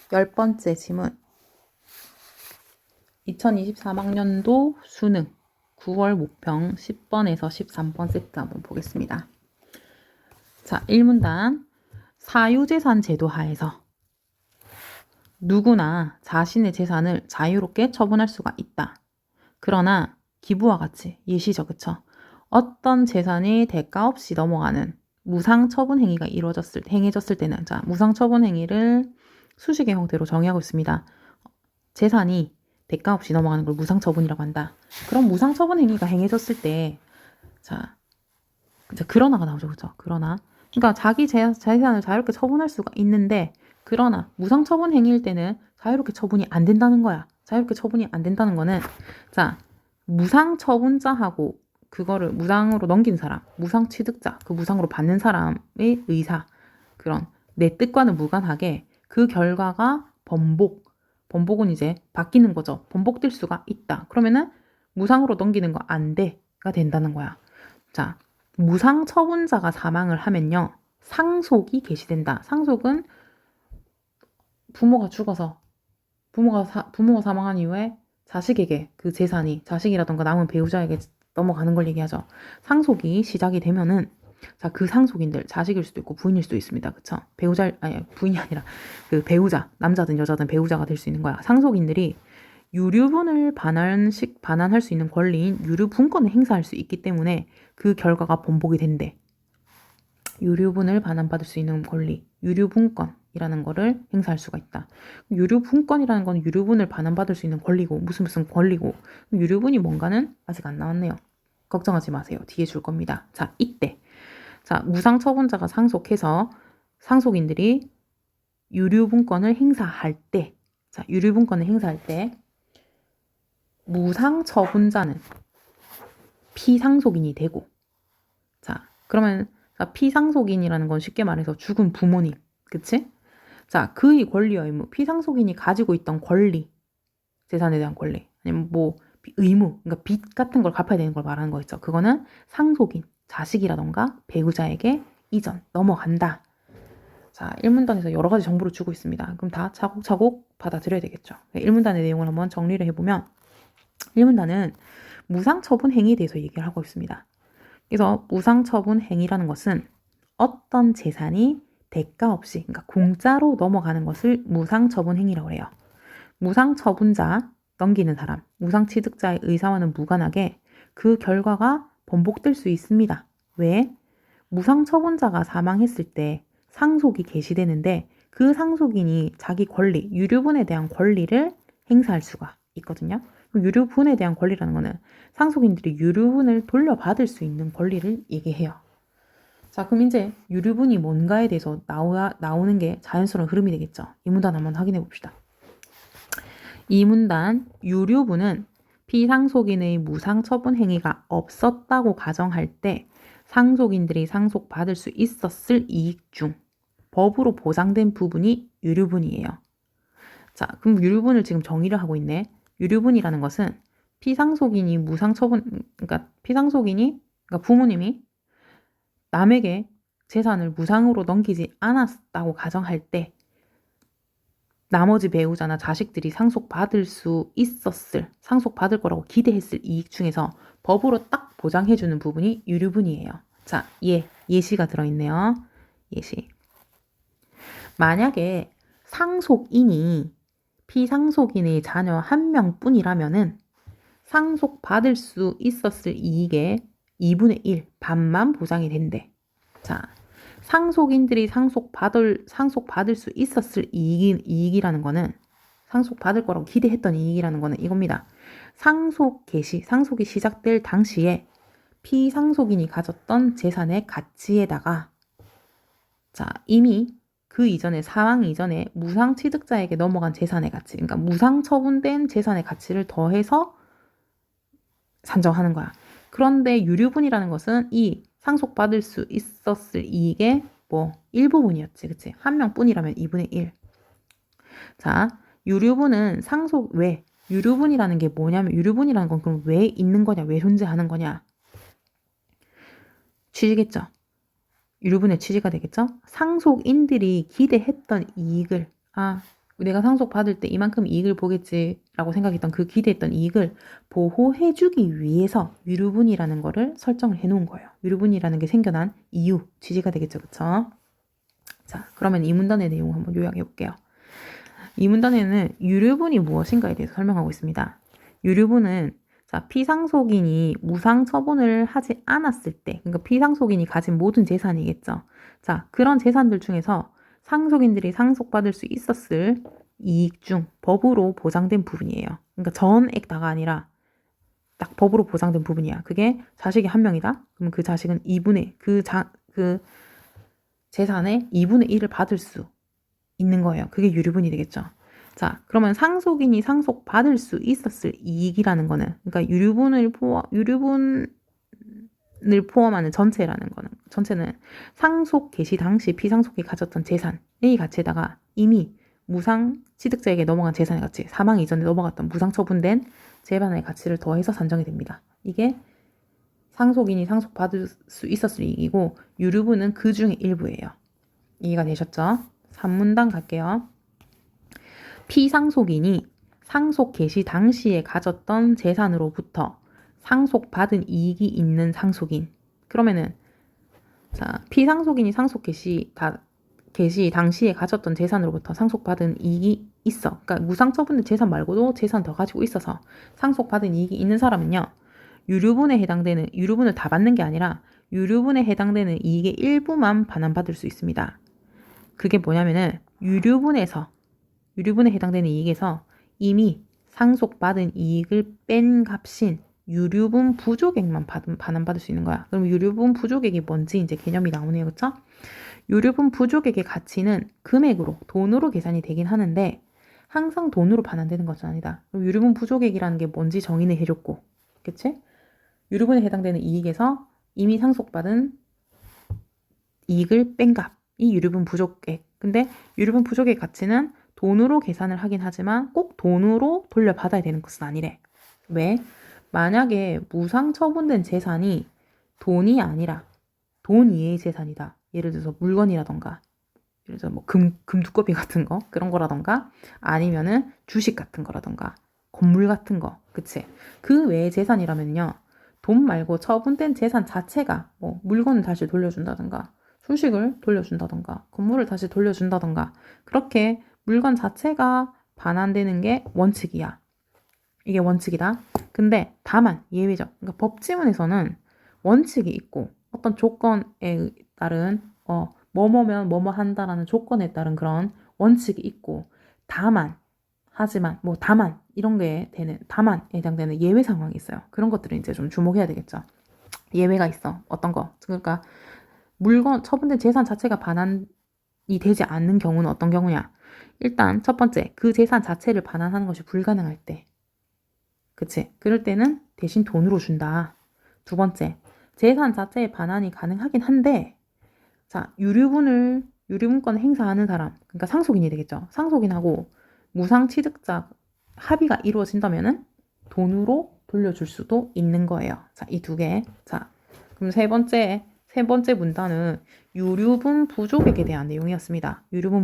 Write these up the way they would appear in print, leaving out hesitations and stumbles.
10번째 지문. 2023학년도 수능 9월 모평 10번에서 13번 세트 한번 보겠습니다. 자, 1문단. 사유재산 제도 하에서 누구나 자신의 재산을 자유롭게 처분할 수가 있다. 그러나 기부와 같이 예시죠, 그쵸? 어떤 재산이 대가 없이 넘어가는 무상처분 행위가 행해졌을 때는, 자, 무상처분 행위를 수식의 형태로 정의하고 있습니다. 재산이 대가 없이 넘어가는 걸 무상처분이라고 한다. 그럼 무상처분 행위가 행해졌을 때, 자, 이제 그러나가 나오죠, 그죠? 그러나. 그러니까 자기 재산을 자유롭게 처분할 수가 있는데, 그러나 무상처분 행위일 때는 자유롭게 처분이 안 된다는 거야. 자유롭게 처분이 안 된다는 거는, 자, 무상처분자하고 그거를 무상으로 넘긴 사람, 무상취득자, 그 무상으로 받는 사람의 의사, 그런 내 뜻과는 무관하게 그 결과가 번복은 이제 바뀌는 거죠. 번복될 수가 있다. 그러면은 무상으로 넘기는 거 안 돼가 된다는 거야. 자, 무상 처분자가 사망을 하면요, 상속이 개시된다. 상속은 부모가 죽어서 부모가 사망한 이후에 자식에게 그 재산이 자식이라던가 남은 배우자에게 넘어가는 걸 얘기하죠. 상속이 시작이 되면은, 자, 그 상속인들 자식일 수도 있고 부인일 수도 있습니다. 그쵸? 부인이 아니라 그 배우자, 남자든 여자든 배우자가 될 수 있는 거야. 상속인들이 유류분을 반환할 수 있는 권리인 유류분권을 행사할 수 있기 때문에 그 결과가 번복이 된대. 유류분을 반환받을 수 있는 권리, 유류분권이라는 거를 행사할 수가 있다. 유류분권이라는 건 유류분을 반환받을 수 있는 권리고, 무슨 권리고, 유류분이 뭔가는 아직 안 나왔네요. 걱정하지 마세요. 뒤에 줄 겁니다. 자, 이때. 자, 무상처분자가 상속해서 상속인들이 유류분권을 행사할 때, 자, 유류분권을 행사할 때, 무상처분자는 피상속인이 되고, 자, 그러면 피상속인이라는 건 쉽게 말해서 죽은 부모님, 그치? 자, 그의 권리와 의무, 피상속인이 가지고 있던 권리, 재산에 대한 권리, 아니면 뭐 의무, 그러니까 빚 같은 걸 갚아야 되는 걸 말하는 거 있죠. 그거는 상속인, 자식이라던가 배우자에게 넘어간다. 자, 1문단에서 여러 가지 정보를 주고 있습니다. 그럼 다 차곡차곡 받아들여야 되겠죠. 1문단의 내용을 한번 정리를 해보면, 1문단은 무상처분 행위에 대해서 얘기를 하고 있습니다. 그래서 무상처분 행위라는 것은 어떤 재산이 대가 없이, 그러니까 공짜로 넘어가는 것을 무상처분 행위라고 해요. 무상처분자, 넘기는 사람, 무상취득자의 의사와는 무관하게 그 결과가 번복될 수 있습니다. 왜? 무상처분자가 사망했을 때 상속이 개시되는데 그 상속인이 자기 권리, 유류분에 대한 권리를 행사할 수가 있거든요. 유류분에 대한 권리라는 거는 상속인들이 유류분을 돌려받을 수 있는 권리를 얘기해요. 자, 그럼 이제 유류분이 뭔가에 대해서 나오는 게 자연스러운 흐름이 되겠죠. 이 문단 한번 확인해 봅시다. 이 문단, 유류분은 피상속인의 무상처분 행위가 없었다고 가정할 때 상속인들이 상속받을 수 있었을 이익 중 법으로 보장된 부분이 유류분이에요. 자, 그럼 유류분을 지금 정의를 하고 있네. 유류분이라는 것은 피상속인이 그러니까 부모님이 남에게 재산을 무상으로 넘기지 않았다고 가정할 때 나머지 배우자나 자식들이 상속받을 거라고 기대했을 이익 중에서 법으로 딱 보장해주는 부분이 유류분이에요. 자, 예시가 들어있네요. 예시. 만약에 상속인이 피상속인의 자녀 한 명뿐이라면은 상속받을 수 있었을 이익의 2분의 1, 반만 보장이 된대. 자, 상속인들이 상속받을 수 있었을 이익이라는 거는, 상속받을 거라고 기대했던 이익이라는 거는 이겁니다. 상속이 시작될 당시에 피상속인이 가졌던 재산의 가치에다가, 자, 이미 그 이전에, 사망 이전에 무상취득자에게 넘어간 재산의 가치, 그러니까 무상처분된 재산의 가치를 더해서 산정하는 거야. 그런데 유류분이라는 것은 이 상속받을 수 있었을 이익의 일부분이었지. 그치? 한 명뿐이라면 2분의 1. 자, 유류분은 유류분이라는 게 뭐냐면, 유류분이라는 건 그럼 왜 있는 거냐? 왜 존재하는 거냐? 취지겠죠? 유류분의 취지가 되겠죠? 상속인들이 기대했던 이익을, 내가 상속받을 때 이만큼 이익을 보겠지라고 생각했던 그 기대했던 이익을 보호해주기 위해서 유류분이라는 거를 설정을 해놓은 거예요. 유류분이라는 게 생겨난 이유, 취지가 되겠죠. 그쵸? 자, 그러면 이 문단의 내용 한번 요약해 볼게요. 이 문단에는 유류분이 무엇인가에 대해서 설명하고 있습니다. 유류분은 자, 피상속인이 무상 처분을 하지 않았을 때, 그러니까 피상속인이 가진 모든 재산이겠죠. 자, 그런 재산들 중에서 상속인들이 상속받을 수 있었을 이익 중 법으로 보장된 부분이에요. 그러니까 전액 다가 아니라 딱 법으로 보장된 부분이야. 그게 자식이 한 명이다. 그러면 그 자식은 2분의 그 재산의 2분의 1을 받을 수 있는 거예요. 그게 유류분이 되겠죠. 자, 그러면 상속인이 상속받을 수 있었을 이익이라는 거는, 그러니까 유류분을 포함하는 전체라는 거는, 전체는 상속 개시 당시 피상속이 가졌던 재산의 가치에다가 이미 무상 취득자에게 넘어간 재산의 가치, 사망 이전에 넘어갔던 무상 처분된 재산의 가치를 더해서 산정이 됩니다. 이게 상속인이 상속받을 수 있었을 이익이고, 유류분은 그 중에 일부예요. 이해가 되셨죠? 3문단 갈게요. 피상속인이 상속 개시 당시에 가졌던 재산으로부터 상속받은 이익이 있는 상속인. 그러면은 자, 피상속인이 상속 개시 당시에 가졌던 재산으로부터 상속받은 이익이 있어. 그러니까 무상 처분된 재산 말고도 재산 더 가지고 있어서 상속받은 이익이 있는 사람은요. 유류분을 다 받는 게 아니라 유류분에 해당되는 이익의 일부만 반환받을 수 있습니다. 그게 뭐냐면은 유류분에 해당되는 이익에서 이미 상속받은 이익을 뺀 값인 유류분 부족액만 반환받을 수 있는 거야. 그럼 유류분 부족액이 뭔지 이제 개념이 나오네요. 그쵸? 유류분 부족액의 가치는 금액으로, 돈으로 계산이 되긴 하는데 항상 돈으로 반환되는 것은 아니다. 그럼 유류분 부족액이라는 게 뭔지 정의는 해줬고, 그치? 유류분에 해당되는 이익에서 이미 상속받은 이익을 뺀 값이 유류분 부족액. 근데 유류분 부족액 가치는 돈으로 계산을 하긴 하지만 꼭 돈으로 돌려받아야 되는 것은 아니래. 왜? 만약에 무상 처분된 재산이 돈이 아니라 돈 이외의 재산이다. 예를 들어서 물건이라던가, 예를 들어서 뭐 금두꺼비 같은 거, 그런 거라던가, 아니면은 주식 같은 거라던가, 건물 같은 거, 그치? 그 외의 재산이라면요. 돈 말고 처분된 재산 자체가 뭐 물건을 다시 돌려준다던가, 주식을 돌려준다던가, 건물을 다시 돌려준다던가, 그렇게 물건 자체가 반환되는 게 원칙이야. 이게 원칙이다. 근데 다만 예외적. 그러니까 법지문에서는 원칙이 있고 어떤 조건에 따른 뭐뭐면 뭐뭐 한다라는 조건에 따른 그런 원칙이 있고 다만 이런 게 되는 다만에 해당되는 예외 상황이 있어요. 그런 것들은 이제 좀 주목해야 되겠죠. 예외가 있어. 어떤 거? 그러니까 물건 처분된 재산 자체가 반환이 되지 않는 경우는 어떤 경우냐? 일단 첫 번째, 그 재산 자체를 반환하는 것이 불가능할 때. 그치? 그럴 때는 대신 돈으로 준다. 두 번째, 재산 자체의 반환이 가능하긴 한데, 자, 유류분권을 행사하는 사람, 그러니까 상속인이 되겠죠. 상속인하고 무상 취득자 합의가 이루어진다면은 돈으로 돌려줄 수도 있는 거예요. 자, 이 두 개. 자, 그럼 세 번째 문단은 유류분 부족액에 대한 내용이었습니다. 유류분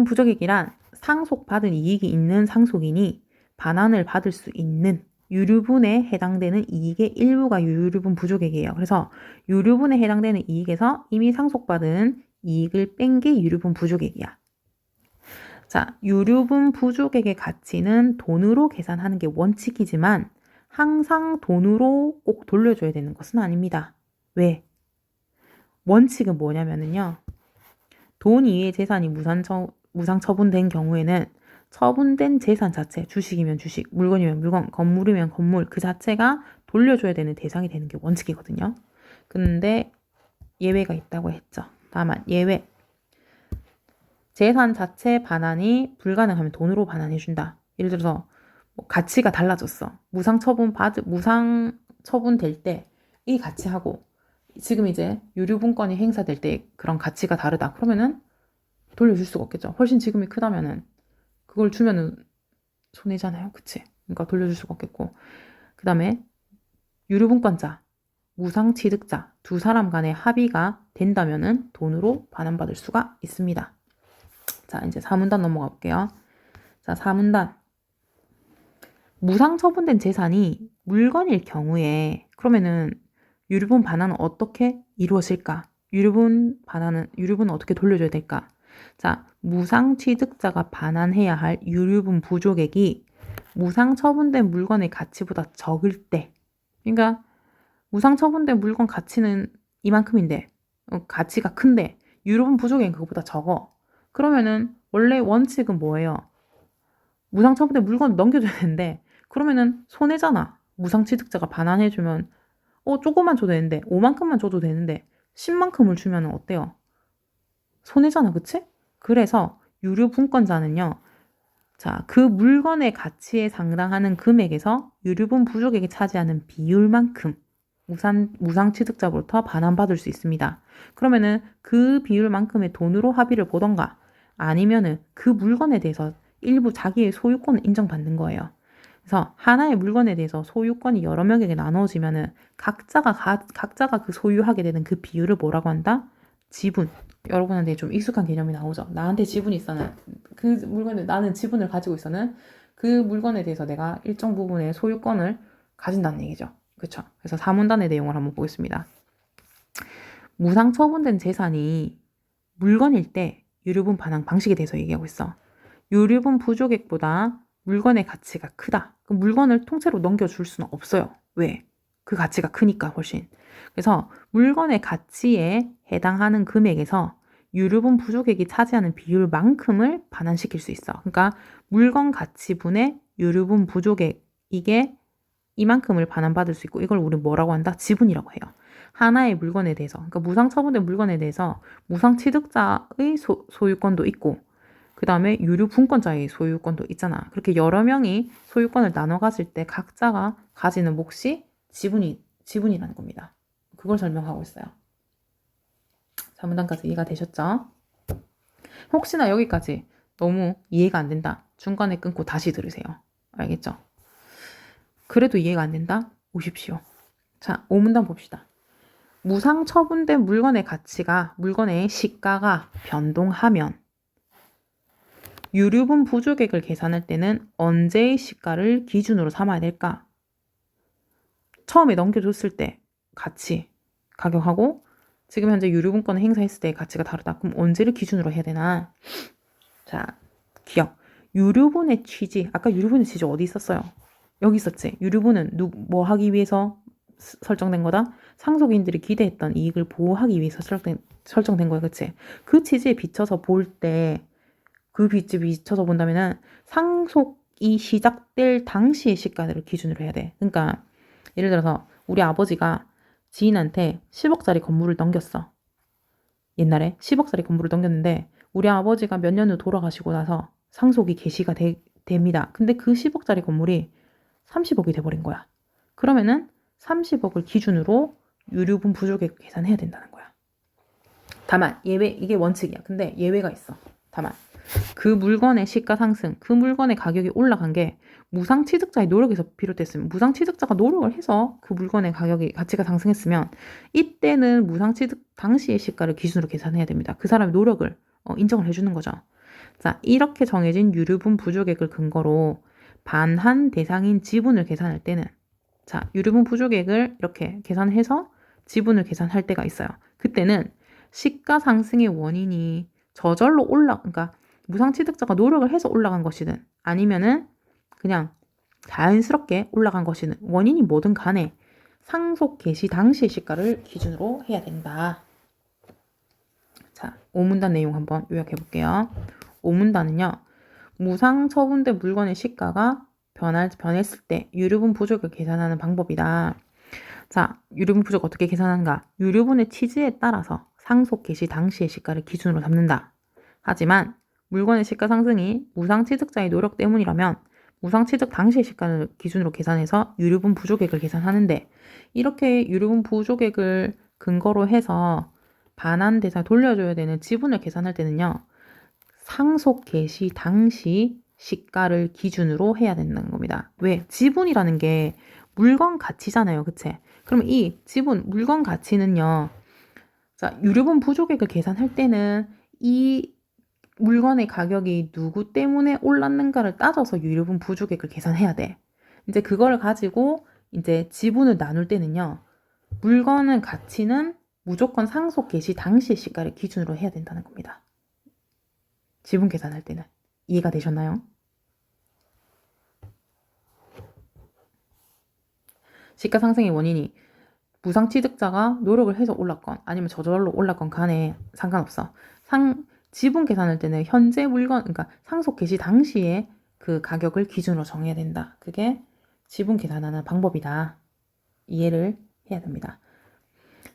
부족액이란 상속받은 이익이 있는 상속인이 반환을 받을 수 있는 유류분에 해당되는 이익의 일부가 유류분 부족액이에요. 그래서 유류분에 해당되는 이익에서 이미 상속받은 이익을 뺀 게 유류분 부족액이야. 자, 유류분 부족액의 가치는 돈으로 계산하는 게 원칙이지만 항상 돈으로 꼭 돌려줘야 되는 것은 아닙니다. 왜? 원칙은 뭐냐면요. 돈 이외의 재산이 무상 처분된 경우에는 처분된 재산 자체, 주식이면 주식, 물건이면 물건, 건물이면 건물 그 자체가 돌려줘야 되는 대상이 되는 게 원칙이거든요. 근데 예외가 있다고 했죠. 다만 예외. 재산 자체 반환이 불가능하면 돈으로 반환해준다. 예를 들어서 뭐 가치가 달라졌어. 무상 처분될 때 이 가치하고 지금 이제 유류분권이 행사될 때 그런 가치가 다르다. 그러면은 돌려줄 수가 없겠죠. 훨씬 지금이 크다면은 그걸 주면은 손해잖아요. 그치? 그러니까 돌려줄 수가 없겠고. 그 다음에 유류분권자, 무상취득자 두 사람 간의 합의가 된다면은 돈으로 반환받을 수가 있습니다. 자, 이제 4문단 넘어가 볼게요. 자, 4문단. 무상 처분된 재산이 물건일 경우에 그러면은 유류분 반환은 어떻게 이루어질까? 유류분은 어떻게 돌려줘야 될까? 자, 무상 취득자가 반환해야 할 유류분 부족액이 무상 처분된 물건의 가치보다 적을 때, 그러니까 무상 처분된 물건 가치는 이만큼인데 가치가 큰데 유류분 부족액은 그것보다 적어. 그러면은 원래 원칙은 뭐예요? 무상 처분된 물건 넘겨줘야 되는데 그러면은 손해잖아. 무상 취득자가 반환해주면 조금만 줘도 되는데 5만큼만 줘도 되는데 10만큼을 주면 어때요? 손해잖아, 그치? 그래서 유류분권자는요. 자, 그 물건의 가치에 상당하는 금액에서 유류분 부족액이 차지하는 비율만큼 무상 취득자로부터 반환받을 수 있습니다. 그러면은 그 비율만큼의 돈으로 합의를 보던가 아니면은 그 물건에 대해서 일부 자기의 소유권을 인정받는 거예요. 그래서 하나의 물건에 대해서 소유권이 여러 명에게 나눠지면은 각자가 그 소유하게 되는 그 비율을 뭐라고 한다? 지분. 여러분한테 좀 익숙한 개념이 나오죠. 나한테 지분이 있어는 그 물건에 나는 지분을 가지고 있어는 그 물건에 대해서 내가 일정 부분의 소유권을 가진다는 얘기죠. 그렇죠? 그래서 4문단의 내용을 한번 보겠습니다. 무상 처분된 재산이 물건일 때 유류분 반환 방식에 대해서 얘기하고 있어. 유류분 부족액보다 물건의 가치가 크다. 그럼 물건을 통째로 넘겨줄 수는 없어요. 왜? 그 가치가 크니까 훨씬. 그래서 물건의 가치에 해당하는 금액에서 유류분 부족액이 차지하는 비율만큼을 반환시킬 수 있어. 그러니까 물건 가치분의 유류분 부족액 이게 이만큼을 반환받을 수 있고 이걸 우리 뭐라고 한다? 지분이라고 해요. 하나의 물건에 대해서 그러니까 무상 처분된 물건에 대해서 무상 취득자의 소유권도 있고 그 다음에 유류분권자의 소유권도 있잖아. 그렇게 여러 명이 소유권을 나눠 가질 때 각자가 가지는 몫이 지분이라는 겁니다. 그걸 설명하고 있어요. 4문단까지 이해가 되셨죠? 혹시나 여기까지 너무 이해가 안 된다. 중간에 끊고 다시 들으세요. 알겠죠? 그래도 이해가 안 된다? 오십시오. 자, 5문단 봅시다. 무상 처분된 물건의 가치가, 물건의 시가가 변동하면 유류분 부족액을 계산할 때는 언제의 시가를 기준으로 삼아야 될까? 처음에 넘겨줬을 때 가격하고 지금 현재 유류분권을 행사했을 때의 가치가 다르다. 그럼 언제를 기준으로 해야 되나? 자, 기억. 유류분의 취지. 아까 유류분의 취지 어디 있었어요? 여기 있었지. 유류분은 뭐 하기 위해서 설정된 거다? 상속인들이 기대했던 이익을 보호하기 위해서 설정된 거야. 그치? 그 취지에 비춰서 볼 때 그 비춰서 본다면은 상속이 시작될 당시의 시가를 기준으로 해야 돼. 그러니까 예를 들어서 우리 아버지가 지인한테 10억짜리 건물을 넘겼어. 옛날에 10억짜리 건물을 넘겼는데 우리 아버지가 몇 년 후 돌아가시고 나서 상속이 개시가 됩니다. 근데 그 10억짜리 건물이 30억이 돼버린 거야. 그러면은 30억을 기준으로 유류분 부족액 계산해야 된다는 거야. 다만 이게 원칙이야. 근데 예외가 있어. 다만 그 물건의 시가 상승, 그 물건의 가격이 올라간 게 무상 취득자의 노력에서 비롯됐으면 무상 취득자가 노력을 해서 그 물건의 가치가 상승했으면 이때는 무상 취득 당시의 시가를 기준으로 계산해야 됩니다. 그 사람의 노력을 인정을 해주는 거죠. 자, 이렇게 정해진 유류분 부족액을 근거로 반환 대상인 지분을 계산할 때는 자, 유류분 부족액을 이렇게 계산해서 지분을 계산할 때가 있어요. 그때는 시가 상승의 원인이 저절로 그러니까 무상 취득자가 노력을 해서 올라간 것이든 아니면은 그냥 자연스럽게 올라간 것이든 원인이 뭐든 간에 상속 개시 당시의 시가를 기준으로 해야 된다. 자, 5문단 내용 한번 요약해 볼게요. 5문단은요. 무상 처분된 물건의 시가가 변했을 때 유류분 부족을 계산하는 방법이다. 자, 유류분 부족 어떻게 계산하는가? 유류분의 취지에 따라서 상속 개시 당시의 시가를 기준으로 삼는다. 하지만 물건의 시가 상승이 무상 취득자의 노력 때문이라면 무상 취득 당시의 시가를 기준으로 계산해서 유류분 부족액을 계산하는데 이렇게 유류분 부족액을 근거로 해서 반환 대상 돌려줘야 되는 지분을 계산할 때는요. 상속 개시 당시 시가를 기준으로 해야 된다는 겁니다. 왜? 지분이라는 게 물건 가치잖아요. 그치? 그럼 이 지분, 물건 가치는요. 자, 유류분 부족액을 계산할 때는 이 물건의 가격이 누구 때문에 올랐는가를 따져서 유류분 부주객을 계산해야 돼. 이제 그걸 가지고 이제 지분을 나눌 때는요. 물건의 가치는 무조건 상속 개시 당시의 시가를 기준으로 해야 된다는 겁니다. 지분 계산할 때는. 이해가 되셨나요? 시가 상승의 원인이 부상 취득자가 노력을 해서 올랐건 아니면 저절로 올랐건 간에 상관없어. 지분 계산할 때는 현재 물건, 그러니까 상속 개시 당시에 그 가격을 기준으로 정해야 된다. 그게 지분 계산하는 방법이다. 이해를 해야 됩니다.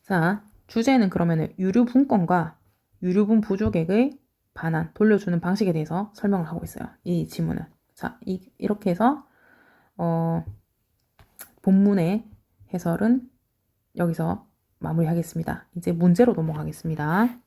자, 주제는 그러면 유류분권과 유류분 부족액의 반환, 돌려주는 방식에 대해서 설명을 하고 있어요. 이 지문은. 자, 이렇게 해서 본문의 해설은 여기서 마무리하겠습니다. 이제 문제로 넘어가겠습니다.